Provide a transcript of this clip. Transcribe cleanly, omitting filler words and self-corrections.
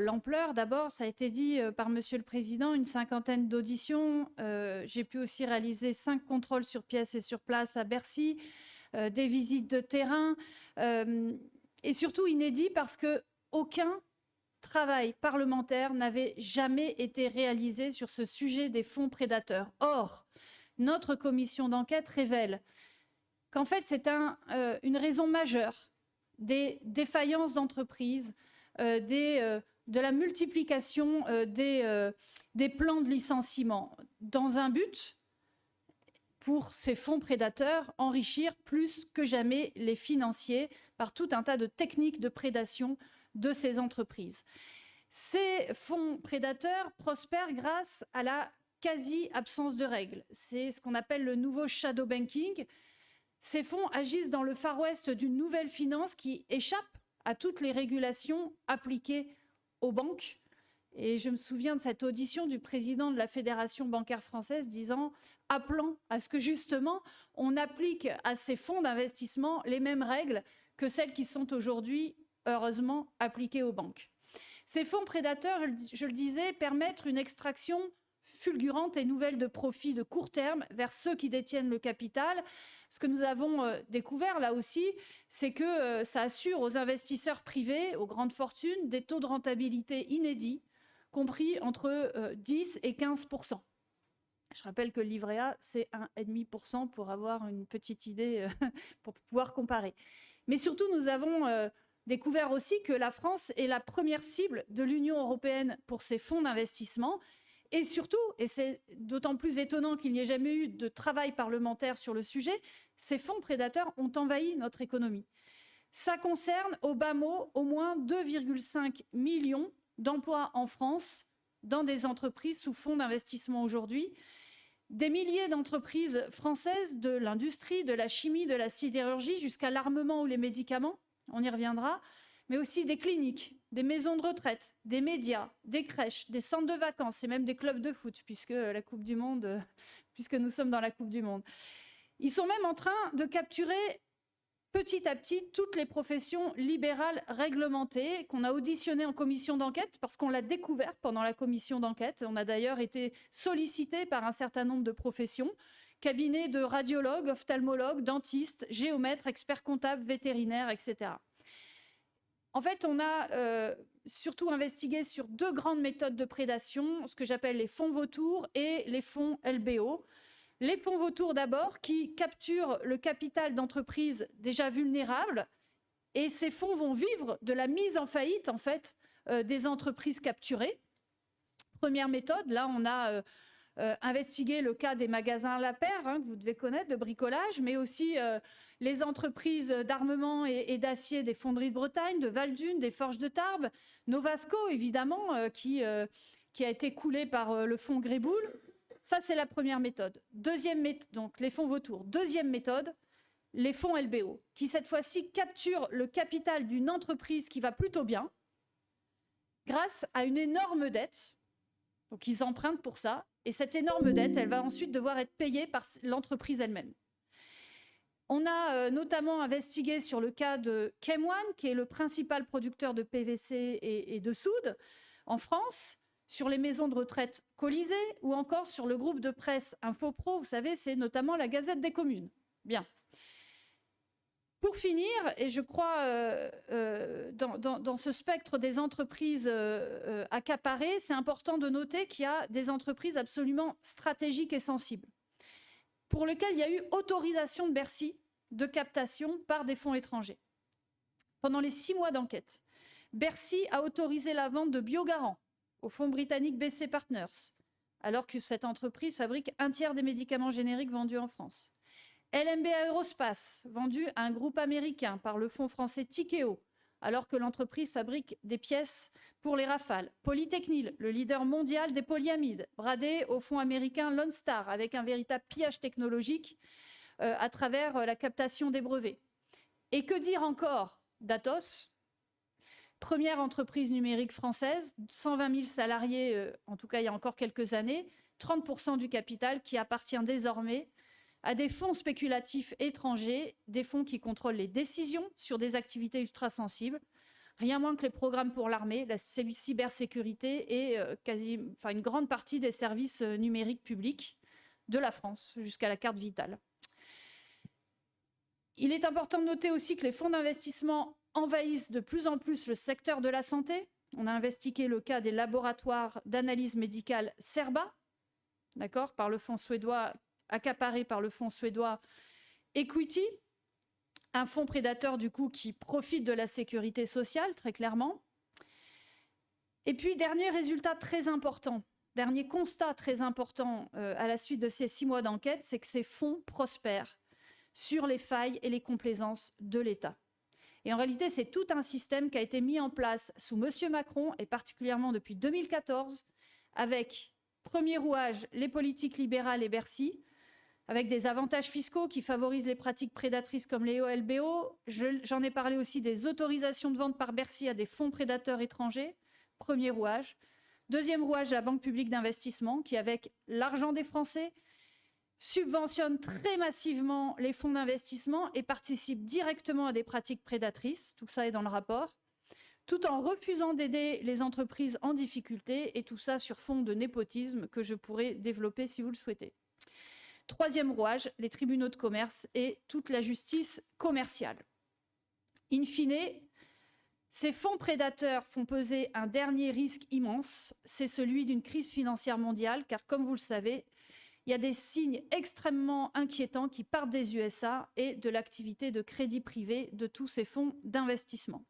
l'ampleur. D'abord, ça a été dit par Monsieur le Président, une cinquantaine d'auditions. J'ai pu aussi réaliser 5 contrôles sur pièce et sur place à Bercy, des visites de terrain, et surtout inédit parce qu'aucun travail parlementaire n'avait jamais été réalisé sur ce sujet des fonds prédateurs. Or, notre commission d'enquête révèle qu'en fait, c'est une raison majeure des défaillances d'entreprises, de la multiplication des plans de licenciement, dans un but, pour ces fonds prédateurs, enrichir plus que jamais les financiers par tout un tas de techniques de prédation de ces entreprises. Ces fonds prédateurs prospèrent grâce à la quasi-absence de règles. C'est ce qu'on appelle le nouveau shadow banking. Ces fonds agissent dans le Far West d'une nouvelle finance qui échappe à toutes les régulations appliquées aux banques. Et je me souviens de cette audition du président de la Fédération bancaire française appelant à ce que justement on applique à ces fonds d'investissement les mêmes règles que celles qui sont aujourd'hui, heureusement, appliquées aux banques. Ces fonds prédateurs, je le disais, permettent une extraction fulgurante et nouvelle de profits de court terme vers ceux qui détiennent le capital. Ce que nous avons découvert là aussi, c'est que ça assure aux investisseurs privés, aux grandes fortunes, des taux de rentabilité inédits, compris entre 10 et 15%. Je rappelle que le livret A, c'est 1,5% pour avoir une petite idée, pour pouvoir comparer. Mais surtout, nous avons découvert aussi que la France est la première cible de l'Union européenne pour ces fonds d'investissement. Et surtout, et c'est d'autant plus étonnant qu'il n'y ait jamais eu de travail parlementaire sur le sujet, ces fonds prédateurs ont envahi notre économie. Ça concerne, au bas mot, au moins 2,5 millions d'emplois en France dans des entreprises sous fonds d'investissement aujourd'hui. Des milliers d'entreprises françaises de l'industrie, de la chimie, de la sidérurgie, jusqu'à l'armement ou les médicaments, on y reviendra, mais aussi des cliniques, des maisons de retraite, des médias, des crèches, des centres de vacances et même des clubs de foot, puisque nous sommes dans la Coupe du Monde. Ils sont même en train de capturer petit à petit toutes les professions libérales réglementées qu'on a auditionnées en commission d'enquête, parce qu'on l'a découvert pendant la commission d'enquête. On a d'ailleurs été sollicité par un certain nombre de professions, cabinets de radiologues, ophtalmologues, dentistes, géomètres, experts comptables, vétérinaires, etc. En fait, on a surtout investigué sur 2 grandes méthodes de prédation, ce que j'appelle les fonds vautours et les fonds LBO. Les fonds vautours d'abord, qui capturent le capital d'entreprises déjà vulnérables, et ces fonds vont vivre de la mise en faillite en fait, des entreprises capturées. Première méthode, là on a investigué le cas des magasins La Paire, que vous devez connaître, de bricolage, mais aussi les entreprises d'armement et d'acier des fonderies de Bretagne, de Val-d'Une, des forges de Tarbes, Novasco évidemment, qui a été coulé par le fonds Greybull. Ça, c'est la première méthode. Deuxième méthode, donc les fonds vautours. Deuxième méthode, les fonds LBO, qui cette fois-ci capturent le capital d'une entreprise qui va plutôt bien, grâce à une énorme dette. Donc ils empruntent pour ça, et cette énorme dette, elle va ensuite devoir être payée par l'entreprise elle-même. On a notamment investigué sur le cas de Chem1, qui est le principal producteur de PVC et de soude en France, sur les maisons de retraite Colisée, ou encore sur le groupe de presse Infopro, vous savez, c'est notamment la Gazette des communes. Bien. Pour finir, et je crois dans ce spectre des entreprises accaparées, c'est important de noter qu'il y a des entreprises absolument stratégiques et sensibles, pour lesquelles il y a eu autorisation de Bercy de captation par des fonds étrangers. Pendant les 6 mois d'enquête, Bercy a autorisé la vente de Biogarant au fonds britannique BC Partners, alors que cette entreprise fabrique 1/3 des médicaments génériques vendus en France. LMB Aerospace, vendu à un groupe américain par le fonds français Tikeo, alors que l'entreprise fabrique des pièces pour les Rafales. Polytechnil, le leader mondial des polyamides, bradé au fonds américain Lone Star, avec un véritable pillage technologique à travers la captation des brevets. Et que dire encore d'Atos ? Première entreprise numérique française, 120 000 salariés, en tout cas il y a encore quelques années, 30% du capital qui appartient désormais à des fonds spéculatifs étrangers, des fonds qui contrôlent les décisions sur des activités ultra sensibles, rien moins que les programmes pour l'armée, la cybersécurité et une grande partie des services numériques publics de la France, jusqu'à la carte vitale. Il est important de noter aussi que les fonds d'investissement envahissent de plus en plus le secteur de la santé. On a investigué le cas des laboratoires d'analyse médicale Cerba, d'accord, par le fonds suédois, accaparé par le fonds suédois Equity, un fonds prédateur du coup qui profite de la sécurité sociale, très clairement. Et puis, dernier résultat très important, dernier constat très important à la suite de ces 6 mois d'enquête, c'est que ces fonds prospèrent sur les failles et les complaisances de l'État. Et en réalité, c'est tout un système qui a été mis en place sous M. Macron, et particulièrement depuis 2014, avec, premier rouage, les politiques libérales et Bercy, avec des avantages fiscaux qui favorisent les pratiques prédatrices comme les OLBO. J'en ai parlé aussi des autorisations de vente par Bercy à des fonds prédateurs étrangers, premier rouage. Deuxième rouage, la Banque publique d'investissement, qui, avec l'argent des Français, subventionne très massivement les fonds d'investissement et participe directement à des pratiques prédatrices, tout ça est dans le rapport, tout en refusant d'aider les entreprises en difficulté, et tout ça sur fond de népotisme que je pourrais développer si vous le souhaitez. Troisième rouage, les tribunaux de commerce et toute la justice commerciale. In fine, ces fonds prédateurs font peser un dernier risque immense, c'est celui d'une crise financière mondiale, car comme vous le savez, il y a des signes extrêmement inquiétants qui partent des USA et de l'activité de crédit privé de tous ces fonds d'investissement.